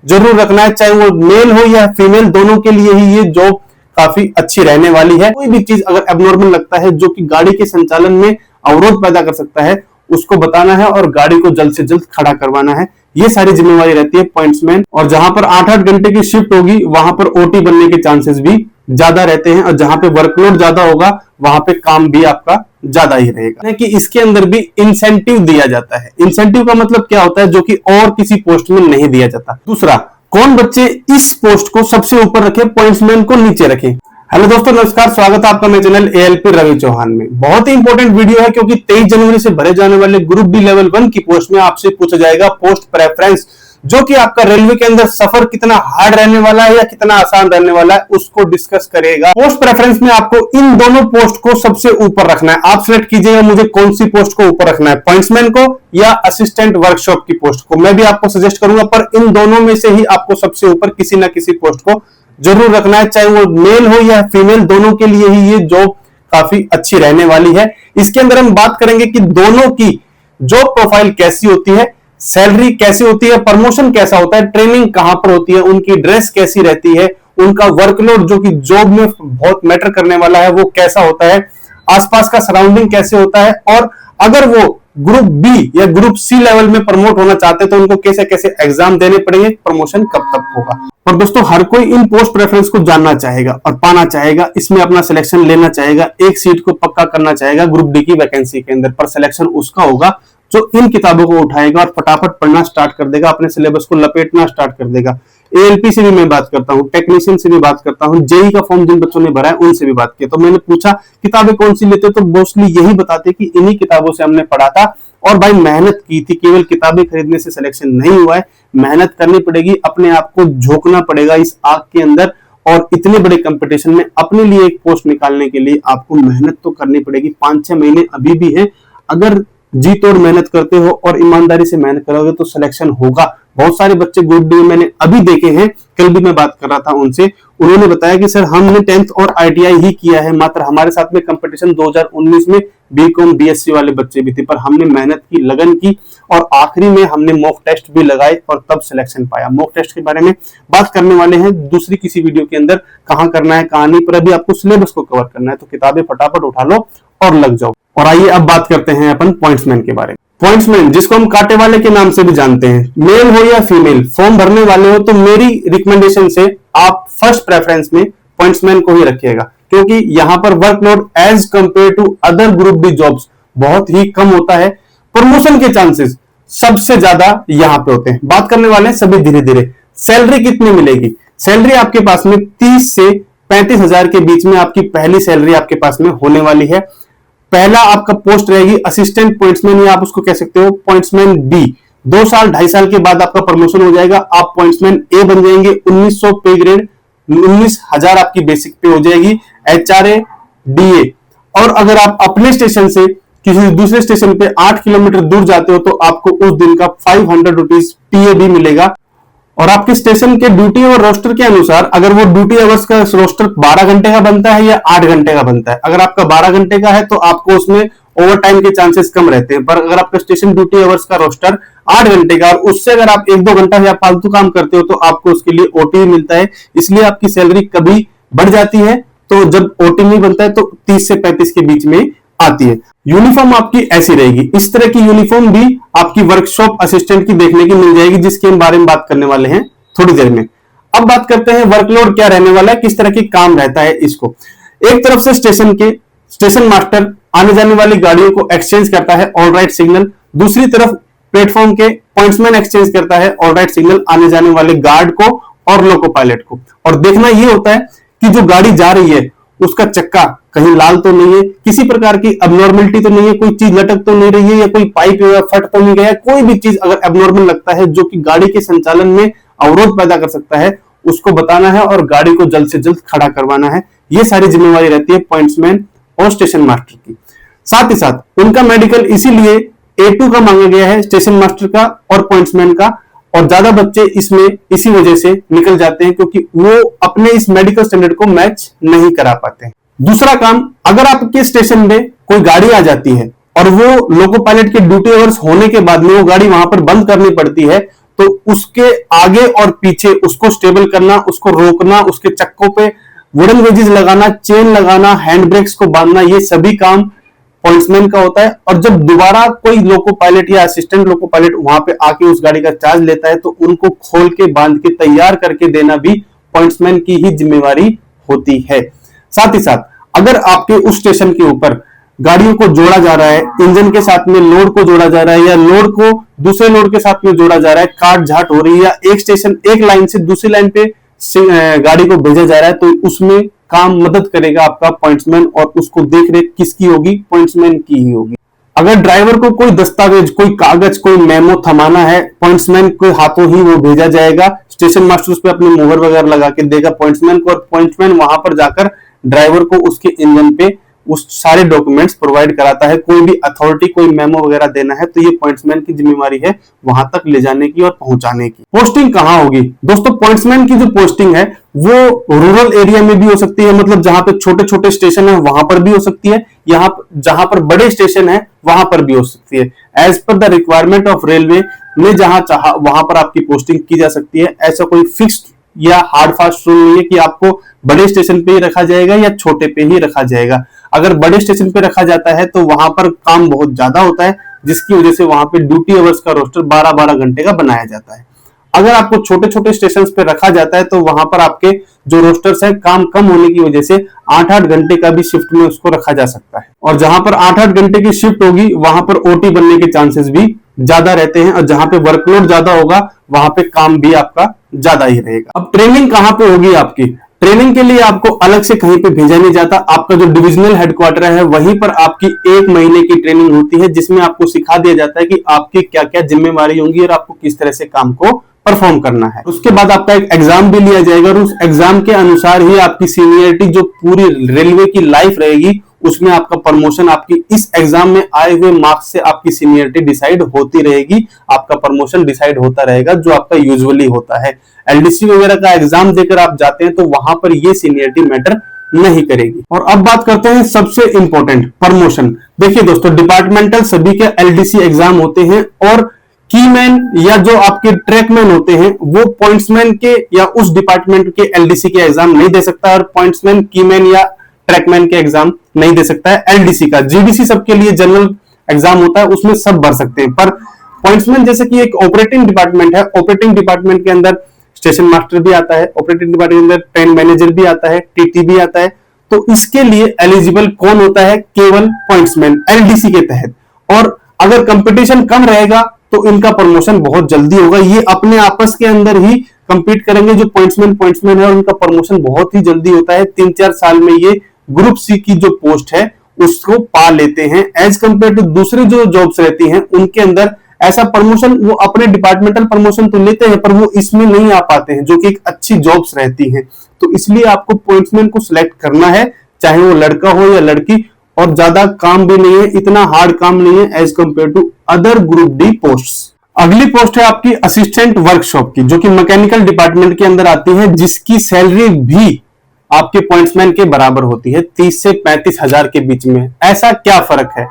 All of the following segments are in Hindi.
जरूर रखना है, चाहे वो मेल हो या फीमेल, दोनों के लिए ही ये जॉब काफी अच्छी रहने वाली है। कोई भी चीज अगर एबनॉर्मल लगता है जो कि गाड़ी के संचालन में अवरोध पैदा कर सकता है, उसको बताना है और गाड़ी को जल्द से जल्द खड़ा करवाना है। ये सारी जिम्मेवारी रहती है पॉइंट्समैन। और जहां पर 8-8 घंटे की शिफ्ट होगी वहां पर ओटी बनने के चांसेस भी ज्यादा रहते हैं, और जहां पे वर्कलोड ज्यादा होगा वहां पे काम भी आपका ज्यादा ही रहेगा। कि इसके अंदर भी इंसेंटिव दिया जाता है। इंसेंटिव का मतलब क्या होता है, जो कि और किसी पोस्ट में नहीं दिया जाता। दूसरा, कौन बच्चे इस पोस्ट को सबसे ऊपर रखे, पॉइंट्समैन को नीचे रखे। हेलो दोस्तों, नमस्कार, स्वागत है आपका मेरे चैनल एएलपी रवि चौहान में। बहुत ही इंपॉर्टेंट वीडियो है, क्योंकि 23 जनवरी से भरे जाने वाले ग्रुप डी लेवल 1 की पोस्ट में आपसे पूछा जाएगा पोस्ट प्रेफरेंस, जो कि आपका रेलवे के अंदर सफर कितना हार्ड रहने वाला है या कितना आसान रहने वाला है, उसको डिस्कस करेगा। पोस्ट प्रेफरेंस में आपको इन दोनों पोस्ट को सबसे ऊपर रखना है। आप सिलेक्ट कीजिएगा मुझे कौन सी पोस्ट को ऊपर रखना है, पॉइंट्समैन को या असिस्टेंट वर्कशॉप की पोस्ट को। मैं भी आपको सजेस्ट करूंगा, पर इन दोनों में से ही आपको सबसे ऊपर किसी ना किसी पोस्ट को जरूर रखना है, चाहे वो मेल हो या फीमेल, दोनों के लिए ही ये जॉब काफी अच्छी रहने वाली है। इसके अंदर हम बात करेंगे कि दोनों की जॉब प्रोफाइल कैसी होती है, सैलरी कैसी होती है, प्रमोशन कैसा होता है, ट्रेनिंग कहां पर होती है, उनकी ड्रेस कैसी रहती है, उनका वर्कलोड जो कि जॉब में बहुत मैटर करने वाला है वो कैसा होता है, आसपास का सराउंडिंग कैसे होता है, और अगर वो ग्रुप बी या ग्रुप सी लेवल में प्रमोट होना चाहते हैं तो उनको कैसे कैसे एग्जाम देने पड़ेंगे, प्रमोशन कब तक होगा। और दोस्तों, हर कोई इन पोस्ट प्रेफरेंस को जानना चाहेगा और पाना चाहेगा, इसमें अपना सिलेक्शन लेना चाहेगा, एक सीट को पक्का करना चाहेगा ग्रुप डी की वैकेंसी के अंदर। पर सिलेक्शन उसका होगा जो इन किताबों को उठाएगा और फटाफट पढ़ना स्टार्ट कर देगा, अपने सिलेबस को लपेटना स्टार्ट कर देगा। एएलपी से भी मैं बात करता हूं, टेक्नीशियन से भी बात करता हूं, जेई का फॉर्म जिन बच्चों ने भरा है उनसे भी बात किया। तो मैंने पूछा किताबें कौन सी लेते, तो मोस्टली यही बताते कि इन्हीं किताबों से हमने पढ़ा था और भाई मेहनत की थी। केवल किताबें खरीदने से सिलेक्शन नहीं हुआ है, मेहनत करनी पड़ेगी, अपने आप को झोंकना पड़ेगा इस आग के अंदर, और इतने बड़े कंपटीशन में अपने लिए एक पोस्ट निकालने के लिए आपको मेहनत तो करनी पड़ेगी। 5-6 महीने अभी भी है, अगर जी तोड़ मेहनत करते हो और ईमानदारी से मेहनत करोगे तो सिलेक्शन होगा। बहुत सारे बच्चे ग्रुप डी में मैंने अभी देखे हैं, कल भी मैं बात कर रहा था उनसे, उन्होंने बताया कि सर हमने 10th और आईटीआई ही किया है, मात्र हमारे साथ में कंपटीशन 2019 में बीकॉम बीएससी वाले बच्चे भी थे, पर हमने मेहनत की, लगन की, और आखिरी में हमने मॉक टेस्ट भी लगाए और तब सिलेक्शन पाया। मॉक टेस्ट के बारे में बात करने वाले हैं दूसरी किसी वीडियो के अंदर, कहां करना है कहां नहीं, पर अभी आपको सिलेबस को कवर करना है, तो किताबें फटाफट उठा लो और लग जाओ। और आइए अब बात करते हैं अपन पॉइंट्समैन के बारे में। पॉइंट्समैन, जिसको हम कांटे वाले के नाम से भी जानते हैं, मेल हो या फीमेल, फॉर्म भरने वाले हो, तो मेरी रिकमेंडेशन से आप फर्स्ट प्रेफरेंस में पॉइंट्समैन को ही रखिएगा, क्योंकि यहां पर workload as compare to other group D jobs बहुत ही कम होता है। प्रमोशन के चांसेस सबसे ज्यादा यहां पे होते हैं। बात करने वाले हैं सभी धीरे धीरे। सैलरी कितनी मिलेगी, सैलरी आपके पास में 30 से 35 हजार के बीच में आपकी पहली सैलरी आपके पास में होने वाली है। पहला आपका पोस्ट रहेगी असिस्टेंट पॉइंट्समैन, या आप उसको कह सकते हो पॉइंट्समैन बी। 2 साल 2.5 साल के बाद आपका प्रमोशन हो जाएगा, आप पॉइंट्समैन ए बन जाएंगे। 1900 पे ग्रेड, 19,000 आपकी बेसिक पे हो जाएगी, एचआरए डीए। और अगर आप अपने स्टेशन से किसी दूसरे स्टेशन पे 8 किलोमीटर दूर जाते हो तो आपको उस दिन का 500 रुपीज टीए भी मिलेगा। और आपके स्टेशन के ड्यूटी और रोस्टर के अनुसार, अगर वो ड्यूटी आवर्स का रोस्टर 12 घंटे का बनता है या 8 घंटे का बनता है, अगर आपका 12 घंटे का है तो आपको उसमें ओवर टाइम के चांसेस कम रहते हैं। पर अगर आपका स्टेशन ड्यूटी आवर्स का रोस्टर 8 घंटे का और उससे अगर आप 1-2 घंटा या फालतू काम करते हो तो आपको उसके लिए ओटी मिलता है, इसलिए आपकी सैलरी कभी बढ़ जाती है। तो जब ओटी नहीं बनता है तो 30 से 35 के बीच में आती है। यूनिफॉर्म आपकी ऐसी रहेगी, इस तरह की यूनिफॉर्म भी आपकी वर्कशॉप असिस्टेंट की देखने की मिल जाएगी, जिसके बारे में बात करने वाले हैं थोड़ी देर में। अब बात करते हैं वर्कलोड क्या रहने वाला है, किस तरह की काम रहता है इसको। एक तरफ से स्टेशन मास्टर आने जाने वाली गाड़ियों को एक्सचेंज करता है ऑल राइट सिग्नल, दूसरी तरफ प्लेटफॉर्म के पॉइंट्समैन एक्सचेंज करता है ऑल राइट सिग्नल आने जाने वाले गार्ड को और लोको पायलट को। और देखना यह होता है कि जो गाड़ी जा रही है उसका चक्का कहीं लाल तो नहीं है, किसी प्रकार की अबनॉर्मलिटी तो नहीं है, कोई चीज लटक तो नहीं रही है, या कोई पाइप फट तो नहीं गया है। कोई भी चीज अगर एबनॉर्मल लगता है जो कि गाड़ी के संचालन में अवरोध पैदा कर सकता है, उसको बताना है और गाड़ी को जल्द से जल्द खड़ा करवाना है। ये सारी जिम्मेवारी रहती है पॉइंट्समैन और स्टेशन मास्टर की। साथ ही साथ उनका मेडिकल इसीलिए A2 का मांगा गया है, स्टेशन मास्टर का और पॉइंट्समैन का, और ज्यादा बच्चे इसमें इसी वजह से निकल जाते हैं क्योंकि वो अपने इस मेडिकल स्टैंडर्ड को मैच नहीं करा पाते। दूसरा काम, अगर आपके स्टेशन में कोई गाड़ी आ जाती है और वो लोको पायलट के ड्यूटी आवर्स होने के बाद में वो गाड़ी वहां पर बंद करनी पड़ती है, तो उसके आगे और पीछे उसको स्टेबल करना, उसको रोकना, उसके चक्कों पे वुडन वेजेस लगाना, चेन लगाना, हैंड ब्रेक्स को बांधना, ये सभी काम पॉइंट्समैन का होता है। और जब दोबारा कोई लोको पायलट या असिस्टेंट लोको पायलट वहां पे आके उस गाड़ी का चार्ज लेता है तो उनको खोल के बांध के तैयार करके देना भी पॉइंट्समैन की ही जिम्मेवारी होती है। साथ ही साथ अगर आपके उस स्टेशन के ऊपर गाड़ियों को जोड़ा जा रहा है, इंजन के साथ में लोड को जोड़ा जा रहा है या लोड को दूसरे लोड के साथ में जोड़ा जा रहा है, काट झाट हो रही है या एक स्टेशन एक लाइन से दूसरी लाइन पे गाड़ी को भेजा जा रहा है, तो उसमें काम मदद करेगा आपका पॉइंट्समैन, और उसको देख रेख किसकी होगी? पॉइंट्समैन की ही होगी। अगर ड्राइवर को कोई दस्तावेज, कोई कागज, कोई मेमो थमाना है, पॉइंट्समैन के हाथों ही वो भेजा जाएगा। स्टेशन मास्टर उस पर अपनी मुहर वगैरह लगा के देगा पॉइंट्समैन को, और पॉइंट्समैन वहां पर जाकर ड्राइवर को उसके इंजन पे उस सारे डॉक्यूमेंट्स प्रोवाइड कराता है। कोई भी अथॉरिटी, कोई मेमो वगैरह देना है तो ये पॉइंट्समैन की जिम्मेवारी है वहां तक ले जाने की और पहुंचाने की। पोस्टिंग कहां होगी दोस्तों? पॉइंट्समैन की जो पोस्टिंग है वो रूरल एरिया में भी हो सकती है, मतलब जहां पे छोटे छोटे स्टेशन है वहां पर भी हो सकती है, यहाँ जहां पर बड़े स्टेशन है वहां पर भी हो सकती है। As per the requirement of railway में जहां चाहा वहां पर आपकी पोस्टिंग की जा सकती है। ऐसा कोई फिक्स्ड या हार्ड फास्ट रूल नहीं है कि आपको बड़े स्टेशन पे ही रखा जाएगा या छोटे पे ही रखा जाएगा। अगर बड़े स्टेशन पे रखा जाता है तो वहां पर काम बहुत ज्यादा होता है, जिसकी वजह से वहां पे ड्यूटी आवर्स का रोस्टर 12-12 घंटे का बनाया जाता है। अगर आपको छोटे छोटे स्टेशन पे रखा जाता है तो वहां पर आपके जो रोस्टर्स है काम कम होने की वजह से 8-8 घंटे का भी शिफ्ट में उसको रखा जा सकता है। और जहां पर 8-8 घंटे की शिफ्ट होगी वहां पर ओटी बनने के चांसेस भी ज्यादा रहते हैं, और जहां पे वर्कलोड ज्यादा होगा वहां पे काम भी आपका ज्यादा ही रहेगा। अब ट्रेनिंग कहां पे होगी आपकी? ट्रेनिंग के लिए आपको अलग से कहीं पे भेजा नहीं जाता। आपका जो डिविजनल हेडक्वार्टर है वहीं पर आपकी 1 महीने की ट्रेनिंग होती है, जिसमें आपको सिखा दिया जाता है कि आपकी क्या क्या जिम्मेवारी होंगी और आपको किस तरह से काम को परफॉर्म करना है। उसके बाद आपका एक एग्जाम भी लिया जाएगा, और उस एग्जाम के अनुसार ही आपकी सीनियरिटी जो पूरी रेलवे की लाइफ रहेगी उसमें आपका प्रमोशन, आपकी इस एग्जाम में आए हुए मार्क्स से आपकी सीनियरिटी डिसाइड होती रहेगी, आपका प्रमोशन डिसाइड होता रहेगा, जो आपका यूजुअली होता है। एलडीसी वगैरह का एग्जाम देकर आप जाते हैं तो वहां पर ये सीनियरिटी मैटर नहीं करेगी। और अब बात करते हैं सबसे इंपॉर्टेंट, प्रमोशन। देखिए दोस्तों, डिपार्टमेंटल सभी के एलडीसी एग्जाम होते हैं, और कीमैन या जो आपके ट्रैकमैन होते हैं वो पॉइंट्समैन के या उस डिपार्टमेंट के एलडीसी के एग्जाम नहीं दे सकता, और पॉइंट्समैन, कीमैन या ट्रैकमैन के एग्जाम नहीं दे सकता है। एलडीसी का, जीडीसी सबके लिए जनरल एग्जाम होता है, उसमें सब भर सकते हैं। पर पॉइंट्समैन जैसे कि एक ऑपरेटिंग डिपार्टमेंट है, ऑपरेटिंग डिपार्टमेंट के अंदर स्टेशन मास्टर भी आता है, ऑपरेटिंग डिपार्टमेंट के अंदर ट्रेन मैनेजर भी आता है, टीटी भी आता है। तो इसके लिए एलिजिबल कौन होता है? केवल पॉइंट्समैन एलडीसी के तहत। और अगर कंपटीशन कम रहेगा तो इनका प्रमोशन बहुत जल्दी होगा। ये अपने आपस के अंदर ही कंपीट करेंगे, जो पॉइंट्समैन है और उनका प्रमोशन बहुत ही जल्दी होता है। 3-4 साल में ये ग्रुप सी की जो पोस्ट है उसको पा लेते हैं, एज कंपेयर टू दूसरी जो जॉब्स रहती हैं उनके अंदर ऐसा प्रमोशन, वो अपने डिपार्टमेंटल प्रमोशन तो लेते हैं पर वो इसमें नहीं आ पाते हैं, जो कि एक अच्छी जॉब्स रहती हैं। तो इसलिए आपको पॉइंट्समैन को सिलेक्ट करना है, चाहे वो लड़का हो या लड़की, और ज्यादा काम भी नहीं है, इतना हार्ड काम नहीं है as compare to other group D posts. अगली पोस्ट है आपकी असिस्टेंट वर्कशॉप की, जो कि मैकेनिकल डिपार्टमेंट के अंदर आती है, जिसकी सैलरी भी आपके पॉइंट्समैन के बराबर होती है, 30 से 35 हजार के बीच में। ऐसा क्या फर्क है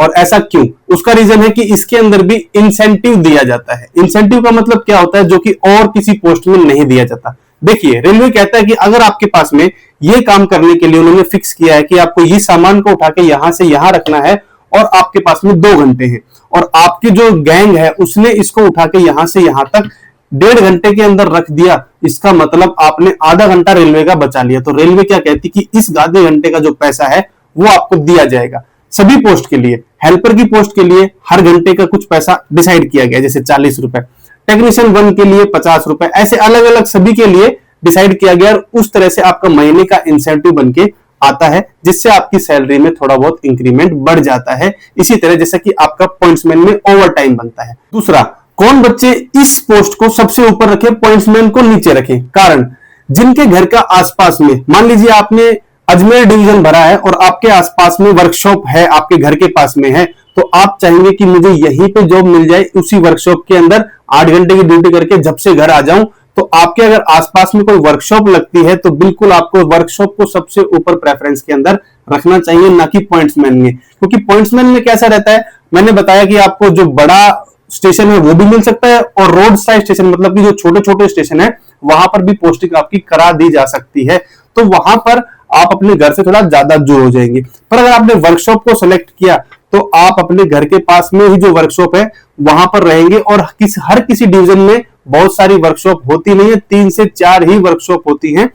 और ऐसा क्यों? उसका रीजन है कि इसके अंदर भी इंसेंटिव दिया जाता है। इंसेंटिव का मतलब क्या होता है? जो कि और किसी पोस्ट में नहीं दिया जाता। देखिए, रेलवे कहता है कि अगर आपके पास में ये काम करने के लिए उन्होंने फिक्स किया है कि आपको ये सामान को उठा के यहां से यहां रखना है, और आपके पास में 2 घंटे हैं, और आपकी जो गैंग है उसने इसको उठा के यहां से यहां तक 1.5 घंटे के अंदर रख दिया, इसका मतलब आपने आधा घंटा रेलवे का बचा लिया। तो रेलवे क्या कहती कि इस आधे घंटे का जो पैसा है वो आपको दिया जाएगा। सभी पोस्ट के लिए, हेल्पर की पोस्ट के लिए हर घंटे का कुछ पैसा डिसाइड किया गया, जैसे 40 रुपए, टेक्नीशियन 1 के लिए 50 रुपए, ऐसे अलग अलग सभी के लिए डिसाइड किया गया, और उस तरह से आपका महीने का इंसेंटिव बनके आता है, जिससे आपकी सैलरी में थोड़ा बहुत इंक्रीमेंट बढ़ जाता है। इसी तरह जैसा कि आपका पॉइंट्समैन में ओवर टाइम बनता है। दूसरा, कौन बच्चे इस पोस्ट को सबसे ऊपर रखे, पॉइंट्समैन को नीचे रखे? कारण, जिनके घर का आसपास में, मान लीजिए आपने अजमेर डिवीजन भरा है और आपके आसपास में वर्कशॉप है, आपके घर के पास में है, तो आप चाहेंगे कि मुझे यहीं पे जॉब मिल जाए, उसी वर्कशॉप के अंदर 8 घंटे की ड्यूटी करके जब से घर आ जाऊं। तो आपके अगर आसपास में कोई वर्कशॉप लगती है तो बिल्कुल आपको वर्कशॉप को सबसे ऊपर प्रेफरेंस के अंदर रखना चाहिए, ना कि पॉइंट्समैन में। क्योंकि पॉइंट्समैन में कैसा रहता है, मैंने बताया कि आपको जो बड़ा स्टेशन है वो भी मिल सकता है, और रोड साइड स्टेशन मतलब कि जो छोटे छोटे स्टेशन है वहां पर भी पोस्टिंग आपकी करा दी जा सकती है। तो वहां पर आप अपने घर से थोड़ा ज्यादा दूर हो जाएंगे। पर अगर आपने वर्कशॉप को सेलेक्ट किया तो आप अपने घर के पास में ही जो वर्कशॉप है वहां पर रहेंगे, और हर किसी डिवीजन में बहुत सारी वर्कशॉप होती नहीं है, 3 से 4 ही वर्कशॉप होती हैं,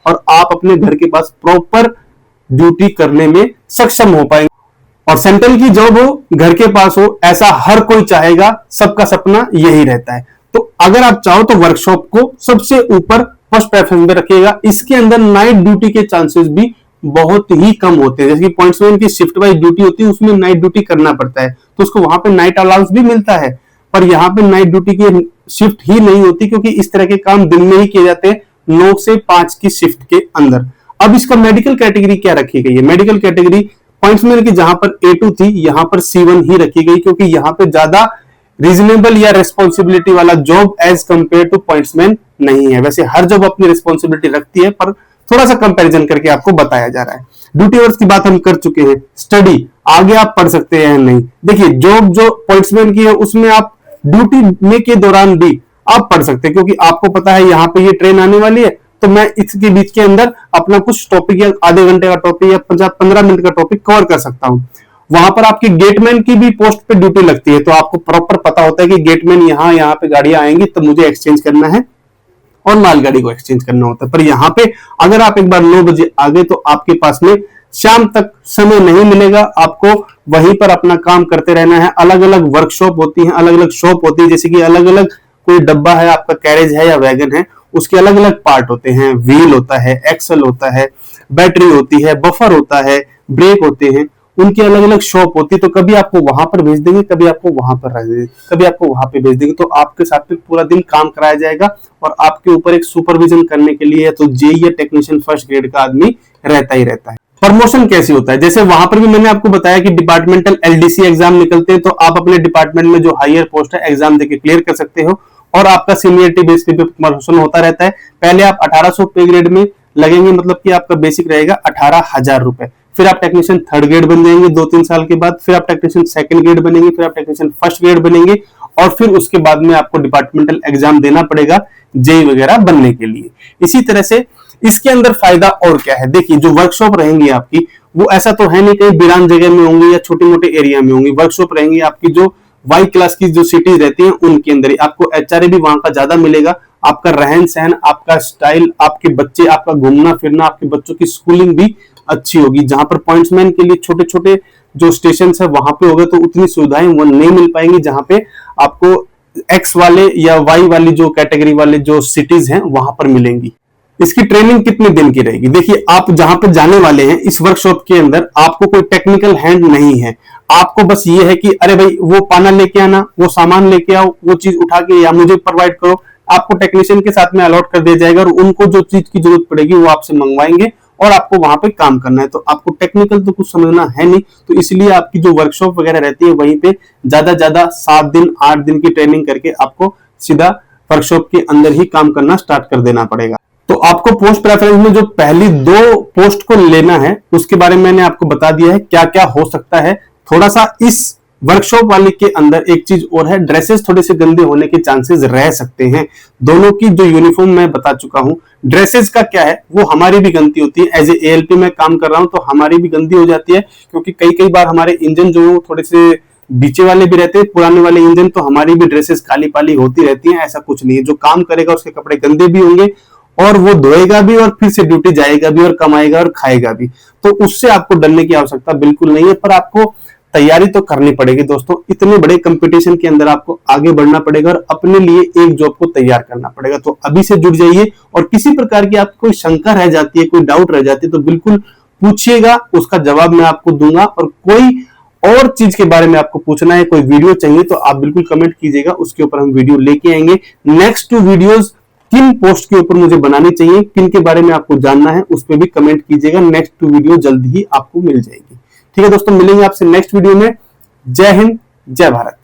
और आप अपने घर के पास प्रॉपर ड्यूटी करने में सक्षम हो पाएंगे। और सेंट्रल की जॉब हो, घर के पास हो, ऐसा हर कोई चाहेगा, सबका सपना यही रहता है। तो अगर आप चाहो तो वर्कशॉप को सबसे ऊपर फर्स्ट प्रेफरेंस में रखिएगा। इसके अंदर नाइट ड्यूटी के चांसेस भी बहुत ही कम होते हैं, जैसे कि पॉइंट्समैन की शिफ्ट वाइज ड्यूटी होती है, उसमें नाइट ड्यूटी करना पड़ता है, तो उसको वहां पे नाइट अलाउंस भी मिलता है। पर यहाँ पे नाइट ड्यूटी की शिफ्ट ही नहीं होती, क्योंकि इस तरह के काम दिन में ही किए जाते हैं 9 से 5 की शिफ्ट के अंदर। अब इसका मेडिकल कैटेगरी क्या रखी गई है? मेडिकल कैटेगरी पॉइंट्समैन की जहां पर A2 थी, यहां पर C1 ही रखी गई, क्योंकि यहां पे ज्यादा रीजनेबल या रेस्पॉन्सिबिलिटी वाला job as compare to pointsman नहीं है। वैसे हर जॉब अपनी रिस्पॉन्सिबिलिटी रखती है, पर थोड़ा सा कंपैरिजन करके आपको बताया जा रहा है। ड्यूटी आवर्स की बात हम कर चुके हैं। स्टडी आगे आप पढ़ सकते हैं या नहीं? देखिए, जॉब जो पॉइंट्समैन की है उसमें आप ड्यूटी में के दौरान भी आप पढ़ सकते हैं, क्योंकि आपको पता है यहाँ पे ये ट्रेन आने वाली है, तो मैं इसके बीच के अंदर अपना कुछ टॉपिक या आधे घंटे का टॉपिक या 15 मिनट का टॉपिक कवर कर सकता हूं। वहां पर आपकी गेटमैन की भी पोस्ट पे ड्यूटी लगती है, तो आपको प्रॉपर पता होता है कि गेटमैन यहाँ पे गाड़ियां आएंगी तो मुझे एक्सचेंज करना है और मालगाड़ी को एक्सचेंज करना होता है। पर यहाँ पे अगर आप एक बार 9 बजे आ गए तो आपके पास में शाम तक समय नहीं मिलेगा, आपको वहीं पर अपना काम करते रहना है। अलग अलग वर्कशॉप होती है, अलग अलग शॉप होती है, जैसे कि अलग अलग कोई डब्बा है, आपका कैरेज है या वैगन है, उसके अलग अलग पार्ट होते हैं। व्हील होता है, एक्सल होता है, बैटरी होती है, बफर होता है, ब्रेक होते हैं, उनकी अलग अलग शॉप होती है। तो कभी आपको वहां पर भेज देंगे, कभी आपको वहां पर रह देंगे, कभी आपको वहां पे भेज देंगे, तो आपके साथ में पूरा दिन काम कराया जाएगा, और आपके ऊपर एक सुपरविजन करने के लिए तो जेई या टेक्नीशियन फर्स्ट ग्रेड का आदमी रहता ही रहता है। प्रमोशन कैसे होता है? जैसे वहां पर भी मैंने आपको बताया कि डिपार्टमेंटल LDC एग्जाम निकलते हैं, तो आप अपने डिपार्टमेंट में जो हायर पोस्ट है एग्जाम देके क्लियर कर सकते हो, और आपका सीनियरिटी बेस पे प्रमोशन होता रहता है। पहले आप 1800 पे ग्रेड में लगेंगे, मतलब कि आपका बेसिक रहेगा 18,000 रुपए। फिर आप टेक्नीशियन 3rd ग्रेड बन जाएंगे 2-3 साल के बाद, फिर आप टेक्नीशियन 2nd ग्रेड बनेंगे, फिर आप टेक्नीशियन 1st ग्रेड बनेंगे, और फिर उसके बाद में आपको डिपार्टमेंटल एग्जाम देना पड़ेगा जेई वगैरह बनने के लिए। इसी तरह से इसके अंदर फायदा और क्या है? देखिए, जो वर्कशॉप रहेंगी आपकी, वो ऐसा तो है नहीं कहीं वीरान जगह में होंगी या छोटे मोटे एरिया में होंगी। वर्कशॉप रहेंगी आपकी जो वाई क्लास की जो सिटीज रहती हैं उनके अंदर ही। आपको HRA भी वहां का ज्यादा मिलेगा, आपका रहन सहन, आपका स्टाइल, आपके बच्चे, आपका घूमना फिरना, आपके बच्चों की स्कूलिंग भी अच्छी होगी। जहां पर पॉइंट्समैन के लिए छोटे छोटे जो स्टेशन है वहां पे होगा तो उतनी सुविधाएं वो नहीं मिल पाएंगी, जहां पे आपको X वाले या Y वाली जो कैटेगरी वाले जो सिटीज हैं वहां पर मिलेंगी। इसकी ट्रेनिंग कितने दिन की रहेगी? देखिए, आप जहां पर जाने वाले हैं इस वर्कशॉप के अंदर, आपको कोई टेक्निकल हैंड नहीं है। आपको बस ये है कि अरे भाई वो पाना लेके आना, वो सामान लेके आओ, वो चीज उठा के या मुझे प्रोवाइड करो। आपको टेक्नीशियन के साथ में अलॉट कर दिया जाएगा, और उनको जो चीज की जरूरत पड़ेगी वो आपसे मंगवाएंगे, और आपको वहां पे काम करना है। तो आपको टेक्निकल तो कुछ समझना है नहीं, तो इसलिए आपकी जो वर्कशॉप वगैरह रहती है वहीं पे ज्यादा 7 दिन 8 दिन की ट्रेनिंग करके आपको सीधा वर्कशॉप के अंदर ही काम करना स्टार्ट कर देना पड़ेगा। तो आपको पोस्ट प्रेफरेंस में जो पहली 2 पोस्ट को लेना है उसके बारे में मैंने आपको बता दिया है क्या क्या हो सकता है। थोड़ा सा इस वर्कशॉप वाले के अंदर एक चीज और है, ड्रेसेस थोड़े से गंदे होने के चांसेस रह सकते हैं। दोनों की जो यूनिफॉर्म मैं बता चुका हूं, ड्रेसेस का क्या है, वो हमारी भी गलती होती है। एज ए ALP में काम कर रहा हूं तो हमारी भी गंदी हो जाती है, क्योंकि कई बार हमारे इंजन जो थोड़े से बीचे वाले भी रहते हैं, पुराने वाले इंजन, तो हमारी भी ड्रेसेस काली पाली होती रहती है। ऐसा कुछ नहीं है, जो काम करेगा उसके कपड़े गंदे भी होंगे, और वो धोएगा भी, और फिर से ड्यूटी जाएगा भी, और कमाएगा और खाएगा भी। तो उससे आपको डरने की आवश्यकता बिल्कुल नहीं है, पर आपको तैयारी तो करनी पड़ेगी दोस्तों। इतने बड़े कंपटीशन के अंदर आपको आगे बढ़ना पड़ेगा, और अपने लिए एक जॉब को तैयार करना पड़ेगा। तो अभी से जुड़ जाइए, और किसी प्रकार की आपको कोई शंका रह जाती है, कोई डाउट रह जाती है, तो बिल्कुल पूछिएगा, उसका जवाब मैं आपको दूंगा। और कोई और चीज के बारे में आपको पूछना है, कोई वीडियो चाहिए, तो आप बिल्कुल कमेंट कीजिएगा, उसके ऊपर हम वीडियो लेके आएंगे। नेक्स्ट 2 वीडियोस किन पोस्ट के ऊपर मुझे बनानी चाहिए, किन के बारे में आपको जानना है, उस पर भी कमेंट कीजिएगा। नेक्स्ट 2 वीडियो जल्द ही आपको मिल जाएगी। ठीक है दोस्तों, मिलेंगे आपसे नेक्स्ट वीडियो में। जय हिंद, जय भारत।